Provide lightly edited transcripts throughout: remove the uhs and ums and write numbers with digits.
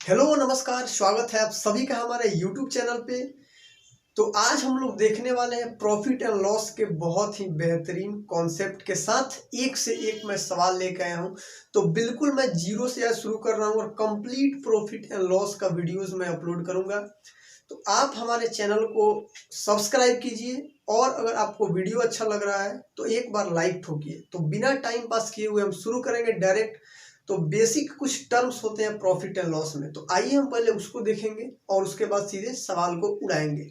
Hello नमस्कार, स्वागत है आप सभी का हमारे YouTube चैनल पे। तो आज हम लोग देखने वाले हैं प्रॉफिट एंड लॉस के बहुत ही बेहतरीन कॉन्सेप्ट के साथ एक से एक मैं सवाल लेकर आया हूं। तो बिल्कुल मैं जीरो से आज शुरू कर रहा हूं और कंप्लीट प्रॉफिट एंड लॉस का वीडियोस मैं अपलोड करूंगा। तो आप हमारे चैनल को सब्सक्राइब कीजिए और अगर आपको वीडियो अच्छा लग रहा है तो एक बार लाइक ठोकिए। तो बिना टाइम पास किए हुए हम शुरू करेंगे डायरेक्ट। तो बेसिक कुछ टर्म्स होते हैं प्रॉफिट एंड लॉस में, तो आइए हम पहले उसको देखेंगे और उसके बाद सीधे सवाल को उड़ाएंगे।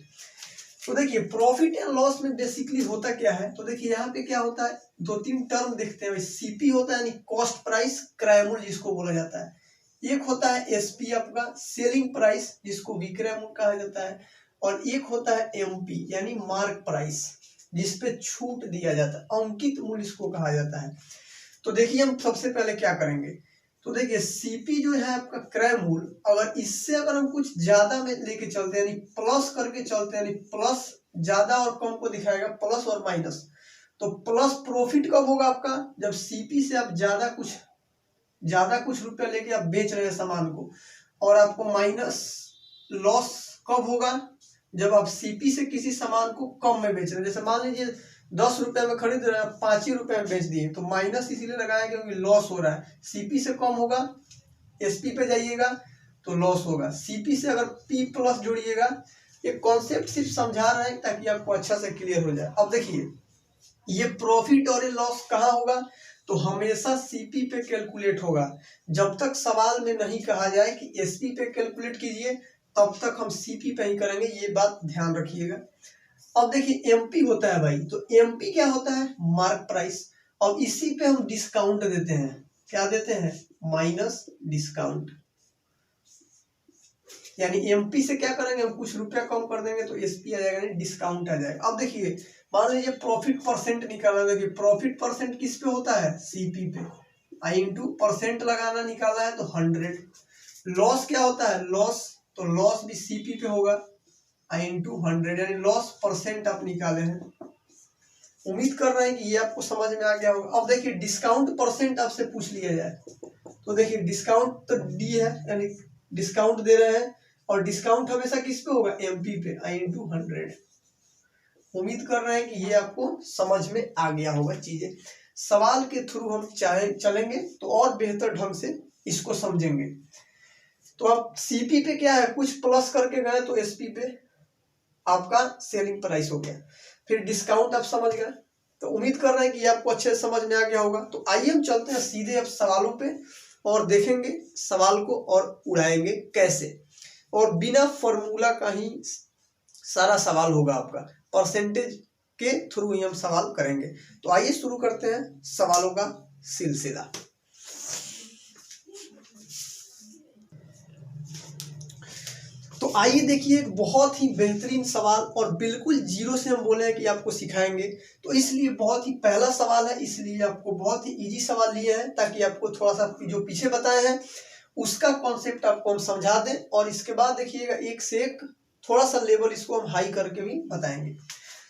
तो देखिए प्रॉफिट एंड लॉस में बेसिकली होता क्या है, तो देखिए यहाँ पे क्या होता है, दो तीन टर्म देखते हैं। सीपी होता है यानी कॉस्ट प्राइस, क्रय मूल्य जिसको बोला जाता है। एक होता है एसपी आपका सेलिंग प्राइस जिसको विक्रय मूल्य कहा जाता है, और एक होता है एमपी यानी मार्क प्राइस जिसपे छूट दिया जाता है, अंकित मूल्य इसको कहा जाता है। तो देखिए हम सबसे पहले क्या करेंगे, तो देखिए सीपी जो है आपका क्रय मूल्य, अगर इससे अगर हम कुछ ज्यादा में लेके चलते हैं यानी प्लस करके चलते हैं, यानी प्लस ज्यादा और कम को दिखाएगा, प्लस और माइनस। तो प्लस प्रॉफिट कब होगा आपका, जब सीपी से आप ज्यादा कुछ रुपया लेके आप बेच रहे हैं सामान को। और आपको माइनस लॉस कब होगा, जब आप सीपी से किसी सामान को कम में बेच रहे हैं। जैसे मान लीजिए 10 रुपए में खरीद रहे हैं, 5 ही रुपए में बेच दिए, तो माइनस इसीलिए लगाया क्योंकि लॉस हो रहा है। सीपी से कम होगा, एसपी पे जाइएगा तो लॉस होगा। सीपी से अगर पी प्लस जोड़िएगा, ये कॉन्सेप्ट सिर्फ समझा रहे हैं ताकि आपको अच्छा से क्लियर हो जाए। अब देखिए ये प्रॉफिट और ये लॉस कहाँ होगा, तो हमेशा सीपी पे कैलकुलेट होगा। जब तक सवाल में नहीं कहा जाए कि एसपी पे कैलकुलेट कीजिए, तब तक हम सीपी पे ही करेंगे, ये बात ध्यान रखिएगा। अब देखिए एमपी होता है भाई, तो एमपी क्या होता है, मार्क प्राइस। अब इसी पे हम डिस्काउंट देते हैं, क्या देते हैं, माइनस डिस्काउंट। यानी एमपी से क्या करेंगे, हम कुछ रुपया कम कर देंगे तो एसपी आ जाएगा, यानी डिस्काउंट आ जाएगा। अब देखिए मान लीजिए प्रॉफिट परसेंट निकालना, देखिए प्रॉफिट परसेंट किस पे होता है, सीपी पे। आई इंटू परसेंट लगाना, निकालना है तो 100। लॉस क्या होता है, लॉस, तो लॉस भी सीपी पे होगा, आई इंटू 100, यानी लॉस परसेंट आप निकाले हैं। उम्मीद कर रहे हैं कि ये आपको समझ में आ गया होगा। अब देखिए डिस्काउंट परसेंट आपसे पूछ लिया जाए, तो देखिए डिस्काउंट तो डी है, यानी डिस्काउंट दे रहे हैं, और डिस्काउंट हमेशा किस पे होगा, एमपी पे, आई इंटू 100। उम्मीद कर रहे हैं कि ये आपको समझ में आ गया होगा चीजें। सवाल के थ्रू हम चाहे चलेंगे तो और बेहतर ढंग से इसको समझेंगे। तो अब सीपी पे क्या है, कुछ प्लस करके गए तो एसपी पे आपका सेलिंग प्राइस हो गया। फिर डिस्काउंट आप समझ गए, तो उम्मीद कर रहे हैं कि ये आपको अच्छे से समझ में आ गया होगा। तो आइए हम चलते हैं सीधे अब सवालों पे और देखेंगे सवाल को और उड़ाएंगे कैसे। और बिना फॉर्मूला का ही सारा सवाल होगा आपका, परसेंटेज के थ्रू ही हम सवाल करेंगे। तो आइए शुरू करते हैं सवालों का सिलसिला। तो आइए देखिए एक बहुत ही बेहतरीन सवाल, और बिल्कुल जीरो से हम बोले हैं कि आपको सिखाएंगे, तो इसलिए बहुत ही पहला सवाल है, इसलिए आपको बहुत ही इजी सवाल लिए हैं ताकि आपको थोड़ा सा जो पीछे बताए हैं उसका कॉन्सेप्ट आपको हम समझा दें। और इसके बाद देखिएगा एक से एक थोड़ा सा लेवल इसको हम हाई करके भी बताएंगे।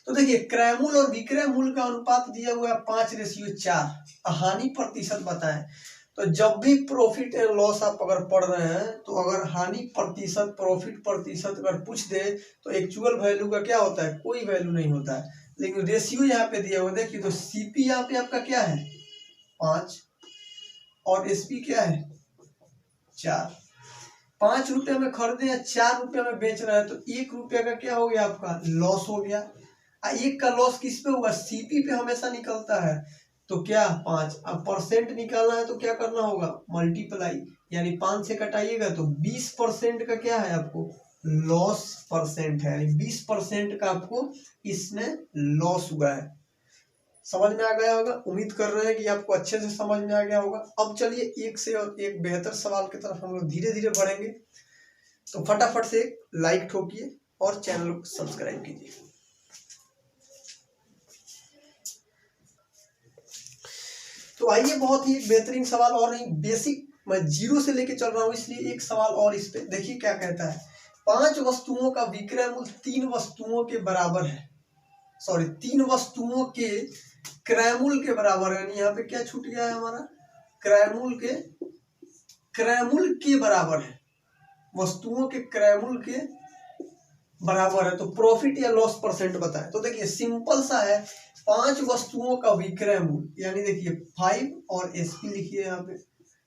तो देखिए क्रय मूल्य और विक्रय मूल्य का अनुपात दिया हुआ है 5:4। हानि प्रतिशत बताएं। तो जब भी प्रॉफिट एंड लॉस आप अगर पढ़ रहे हैं, तो अगर हानि प्रतिशत प्रॉफिट प्रतिशत अगर पूछ दे, तो एक्चुअल वैल्यू का क्या होता है, कोई वैल्यू नहीं होता है, लेकिन रेशियो यहाँ पे दिया हुआ है। देखिए तो सीपी यहाँ पे आपका क्या है, 5, और एसपी क्या है, 4। 5 रुपये में खरीदे या 4 रुपये में बेच रहे हैं, तो 1 रुपये का क्या हो गया, आपका लॉस हो गया। एक का लॉस किस पे होगा, सीपी पे हमेशा निकलता है, तो क्या 5। अब परसेंट निकालना है तो क्या करना होगा, मल्टीप्लाई, यानी 5 से कटाइएगा तो 20% का क्या है आपको, लॉस परसेंट है, यानी 20% का आपको इसमें लॉस हुआ है। समझ में आ गया होगा, उम्मीद कर रहे हैं कि आपको अच्छे से समझ में आ गया होगा। अब चलिए एक से और एक बेहतर सवाल की तरफ हम लोग धीरे धीरे बढ़ेंगे। तो फटाफट से एक लाइक ठोकिए और चैनल को सब्सक्राइब कीजिए। तो आइए बहुत ही बेहतरीन सवाल, और नहीं बेसिक, मैं जीरो से लेके चल रहा हूं इसलिए एक सवाल और इस पे देखिए क्या कहता है। 5 वस्तुओं का विक्रय मूल्य 3 वस्तुओं के बराबर है, सॉरी 3 वस्तुओं के क्रय मूल्य के बराबर है, यानी यहाँ पे क्या छूट गया है हमारा, क्रय मूल्य के बराबर है। वस्तुओं के क्रय मूल्य के बराबर है। तो प्रॉफिट या लॉस परसेंट बताएं। तो देखिए सिंपल सा है, 5 वस्तुओं का विक्रय मूल्य, यानी देखिए 5 और एसपी लिखिए यहाँ पे,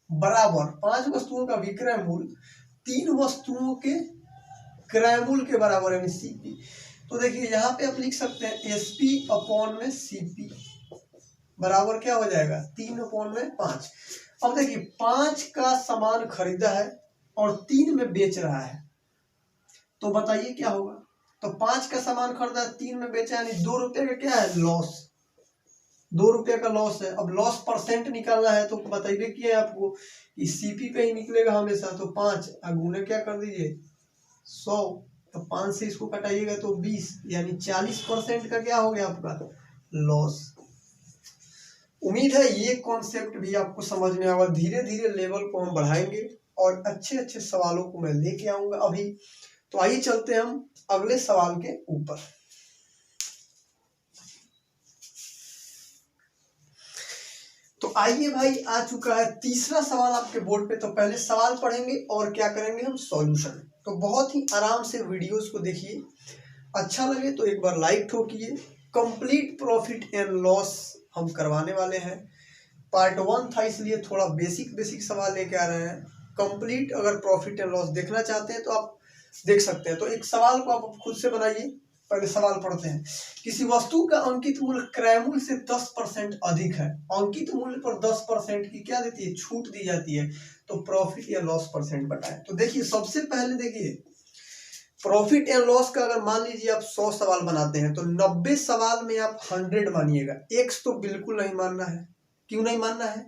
बराबर 5 वस्तुओं का विक्रय मूल्य 3 वस्तुओं के क्रय मूल्य के बराबर है, सीपी। तो देखिए यहाँ पे आप लिख सकते हैं एसपी अपॉन में सीपी बराबर क्या हो जाएगा, 3/5। अब देखिए 5 का सामान खरीदा है और 3 में बेच रहा है, तो बताइए क्या होगा। तो 5 का सामान खरीदा है, 3 में बेचा, यानी 2 रुपये का क्या है, लॉस। 2 रुपये का लॉस है। अब लॉस परसेंट निकालना है तो बताइए क्या है आपको कि सीपी पे ही निकलेगा हमेशा। तो 5 गुने क्या कर दीजिए 100, तो 5 से इसको कटाइएगा तो 20, यानी 40% का क्या हो गया आपका लॉस। उम्मीद है ये कॉन्सेप्ट भी आपको समझ में आएगा। धीरे धीरे लेवल को हम बढ़ाएंगे और अच्छे अच्छे सवालों को मैं लेके आऊंगा अभी। तो आइए चलते हैं हम अगले सवाल के ऊपर। तो आइए भाई, आ चुका है तीसरा सवाल आपके बोर्ड पे। तो पहले सवाल पढ़ेंगे और क्या करेंगे हम, सॉल्यूशन। तो बहुत ही आराम से वीडियोस को देखिए, अच्छा लगे तो एक बार लाइक ठोकिए। कंप्लीट प्रॉफिट एंड लॉस हम करवाने वाले हैं। पार्ट 1 था इसलिए थोड़ा बेसिक सवाल लेके आ रहे हैं। कंप्लीट अगर प्रॉफिट एंड लॉस देखना चाहते हैं तो आप देख सकते हैं। तो एक सवाल को आप खुद से बनाइए। पहले सवाल पढ़ते हैं। किसी वस्तु का अंकित मूल्य क्रय मूल्य से 10% अधिक है। अंकित मूल्य पर 10% की क्या देती है, छूट दी जाती है। तो प्रॉफिट या लॉस परसेंट बताएं। तो देखिए सबसे पहले देखिए प्रॉफिट एंड लॉस का अगर मान लीजिए आप 100 सवाल बनाते हैं तो 90 सवाल में आप 100 मानिएगा। एक्स तो बिल्कुल नहीं मानना है। क्यों नहीं मानना है,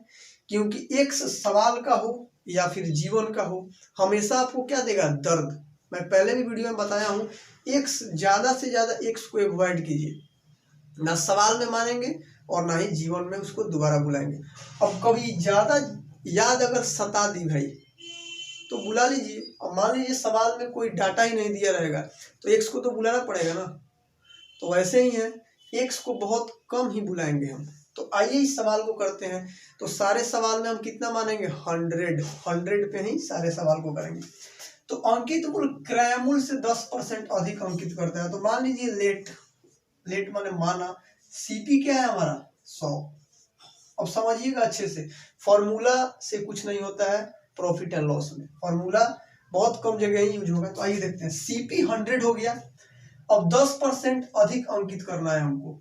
क्योंकि एक्स सवाल का हो या फिर जीवन का हो, हमेशा आपको क्या देगा, दर्द। मैं पहले भी वीडियो में बताया हूँ, एक्स ज्यादा से ज्यादा एक्स को अवॉइड कीजिए, ना सवाल में मानेंगे और ना ही जीवन में उसको दोबारा बुलाएंगे। अब कभी ज्यादा याद अगर सता दी भाई तो बुला लीजिए। अब मान लीजिए सवाल में कोई डाटा ही नहीं दिया रहेगा तो एक्स को तो बुलाना पड़ेगा ना। तो वैसे ही है, एक्स को बहुत कम ही बुलाएंगे हम। तो आइए इस सवाल को करते हैं। तो सारे सवाल में हम कितना मानेंगे, 100 पे ही सारे सवाल को करेंगे। तो अंकित मूल्य क्रय मूल्य से 10% अधिक अंकित करता है। तो मान लीजिए लेट माने माना, सीपी क्या है हमारा 100। अब समझिएगा अच्छे से, फॉर्मूला से कुछ नहीं होता है प्रॉफिट एंड लॉस में, फॉर्मूला बहुत कम जगह ही यूज होगा। तो आइए देखते हैं, सीपी 100 हो गया। अब 10% अधिक अंकित करना है हमको,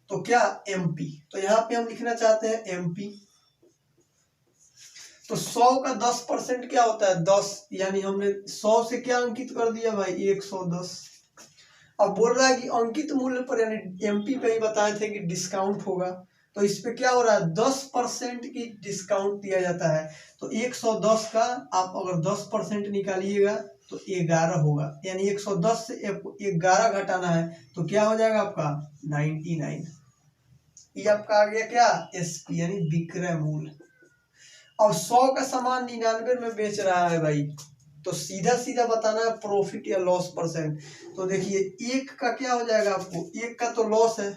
तो क्या, एमपी। तो यहाँ पे हम लिखना चाहते हैं एमपी। तो 100 का 10% क्या होता है, 10, यानी हमने 100 से क्या अंकित कर दिया भाई, 110। अब बोल रहा है कि अंकित मूल्य पर, यानी एमपी पे ही बताए थे कि डिस्काउंट होगा। तो इस पे क्या हो रहा है, 10% की डिस्काउंट दिया जाता है। तो 110 का आप अगर 10% निकालिएगा तो 11 होगा, यानी 110 से 11 घटाना है तो क्या हो जाएगा आपका 99। ये आपका आ गया क्या, एसपी, यानी विक्रय मूल्य। अब 100 का सामान 99 में बेच रहा है भाई, तो सीधा सीधा बताना है प्रॉफिट या लॉस परसेंट। तो देखिए एक का क्या हो जाएगा आपको, एक का तो लॉस है,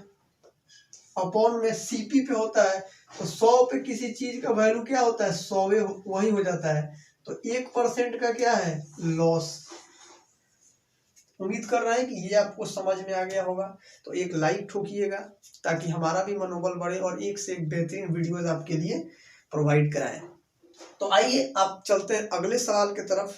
अपॉन में सीपी पे होता है। तो 100 पे किसी चीज का वैल्यू क्या होता है, 100 वही हो जाता है। तो 1% का क्या है, लॉस। उम्मीद कर रहे हैं कि ये आपको समझ में आ गया होगा। तो एक लाइक ठोकिएगा ताकि हमारा भी मनोबल बढ़े और एक से एक बेहतरीन वीडियोस आपके लिए प्रोवाइड कराएं। तो आइए आप चलते हैं अगले सवाल की तरफ।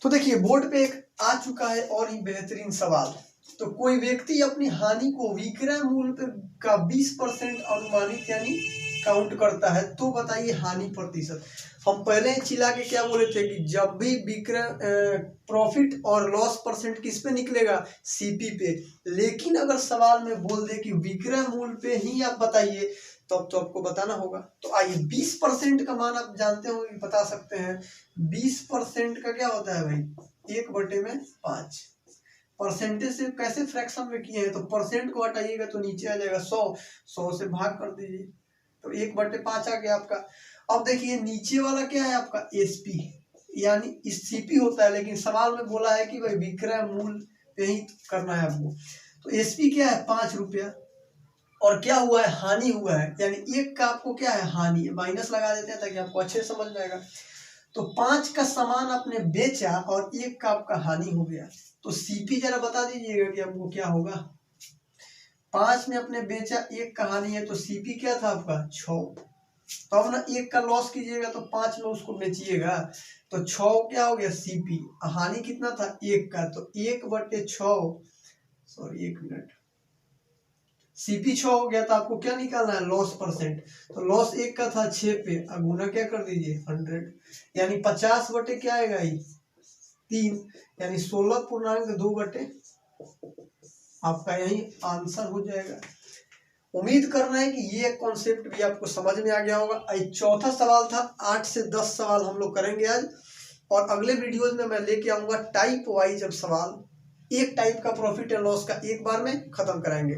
तो देखिए बोर्ड पे एक आ चुका है और ही बेहतरीन सवाल। तो कोई व्यक्ति अपनी हानि को विक्रय मूल्य का 20% अनुमानित यानी काउंट करता है, तो बताइए हानि प्रतिशत। हम पहले चिल्ला के क्या बोले थे कि जब भी विक्रय प्रॉफिट और लॉस परसेंट किस पे निकलेगा, सीपी पे। लेकिन अगर सवाल में बोल दे कि विक्रय मूल्य पे ही आप बताइए, तब तो आपको बताना होगा। तो आइए 20% का मान आप जानते हो कि बता सकते हैं। 20% का क्या होता है भाई, 1/5। परसेंटेज से कैसे फ्रैक्शन में किए हैं, तो परसेंट को हटाइएगा तो नीचे आ जाएगा 100 से भाग कर दीजिए तो 1/5 आ गया आपका। अब देखिए नीचे वाला क्या है आपका, एसपी, यानी सीपी होता है, लेकिन सवाल में बोला है कि भाई विक्रय मूल्य पे ही करना है आपको। तो एसपी क्या है, 5 रुपया। और क्या हुआ है, हानि हुआ है, यानी एक का आपको क्या है, हानि है, माइनस लगा देते हैं ताकि आपको अच्छे से समझ में आएगा। तो 5 का सामान आपने बेचा और एक का आपका हानि हो गया, तो सीपी जरा बता दीजिएगा कि आपको क्या होगा। 5 में आपने बेचा, एक का हानि है, तो सीपी क्या था आपका 6। तो अब ना एक का लॉस कीजिएगा तो 5 में उसको बेचिएगा, तो 6 क्या हो गया सीपी, हानि कितना था एक का, तो 1/6, सॉरी 1 मिनट, सीपी 6 हो गया, तो आपको क्या निकालना है, लॉस परसेंट। तो लॉस एक का था 6 पे, अब गुना क्या कर दीजिए 100, यानी 50 बटे क्या आएगा ये 3, यानी 16.2 आपका यही आंसर हो जाएगा। उम्मीद करना है कि ये कॉन्सेप्ट भी आपको समझ में आ गया होगा। चौथा सवाल था, 8 से 10 सवाल हम लोग करेंगे आज, और अगले वीडियोज में मैं लेके आऊंगा टाइप वाइज अब सवाल, एक टाइप का प्रॉफिट एंड लॉस का एक बार में खत्म कराएंगे।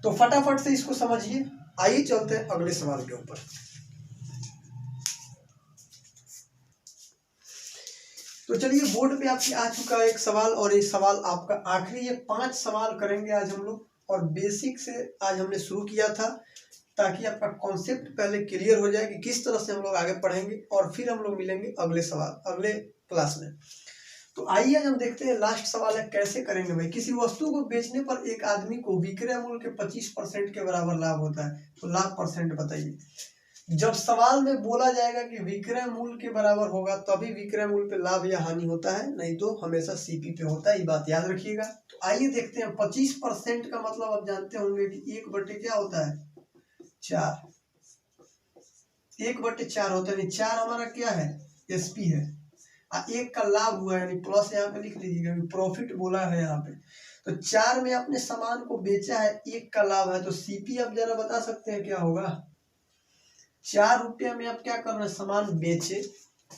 तो फटाफट से इसको समझिए। आइए चलते हैं अगले सवाल के ऊपर। तो चलिए, बोर्ड पे आपके आ चुका है एक सवाल, और ये सवाल आपका आखिरी है। 5 सवाल करेंगे आज हम लोग, और बेसिक से आज हमने शुरू किया था ताकि आपका कॉन्सेप्ट पहले क्लियर हो जाए कि किस तरह से हम लोग आगे पढ़ेंगे, और फिर हम लोग मिलेंगे अगले सवाल अगले क्लास में। तो आइए हम देखते हैं, लास्ट सवाल है कैसे करेंगे भाई। किसी वस्तु को बेचने पर एक आदमी को विक्रय मूल्य के 25% के बराबर लाभ होता है, तो लाभ परसेंट बताइए। जब सवाल में बोला जाएगा कि विक्रय मूल्य के बराबर होगा तभी विक्रय मूल्य पे लाभ या हानि होता है, नहीं तो हमेशा सीपी पे होता है, ये बात याद रखिएगा। तो आइए देखते हैं, 25% का मतलब आप जानते होंगे कि 1/, क्या होता है 4, 1/4 होता है, 4 हमारा क्या है एसपी है, एक का लाभ हुआ यानी प्लस यहाँ पे लिख लीजिएगा, प्रॉफिट बोला है यहाँ पे। तो 4 में आपने सामान को बेचा है, एक का लाभ है, तो सीपी आप जरा बता सकते हैं क्या होगा। 4 रुपया में आप क्या करना है, सामान बेचे,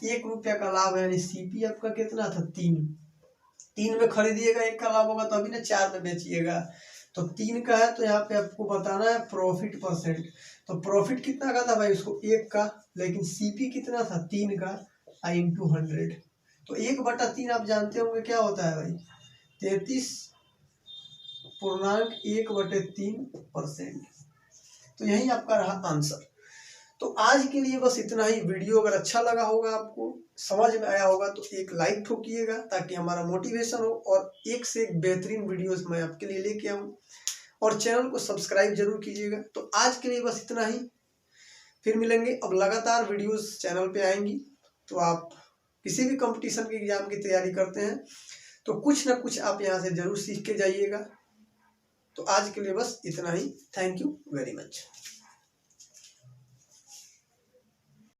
1 रुपया का लाभ है, यानी सीपी आपका कितना था 3 में खरीदिएगा, 1 का लाभ होगा तभी ना 4 में बेचिएगा। तो 3 का है, तो यहाँ पे आपको बताना है प्रॉफिट परसेंट। तो प्रॉफिट कितना का था भाई उसको 1 का, लेकिन सीपी कितना था 3 का, इंटू 100। तो 1/3 आप जानते होंगे क्या होता है भाई, 33.1/3%। तो यही आपका रहा आंसर। तो आज के लिए बस इतना ही। वीडियो अगर अच्छा लगा होगा, आपको समझ में आया होगा, तो एक लाइक ठोकिएगा ताकि हमारा मोटिवेशन हो, और एक से एक बेहतरीन वीडियोस मैं आपके लिए लेके आऊँ, और चैनल को सब्सक्राइब जरूर कीजिएगा। तो आज के लिए बस इतना ही, फिर मिलेंगे। अब लगातार वीडियोस चैनल पे आएंगी, तो आप किसी भी कंपटीशन के एग्जाम की तैयारी करते हैं तो कुछ ना कुछ आप यहाँ से जरूर सीख के जाइएगा। तो आज के लिए बस इतना ही। Thank you very much.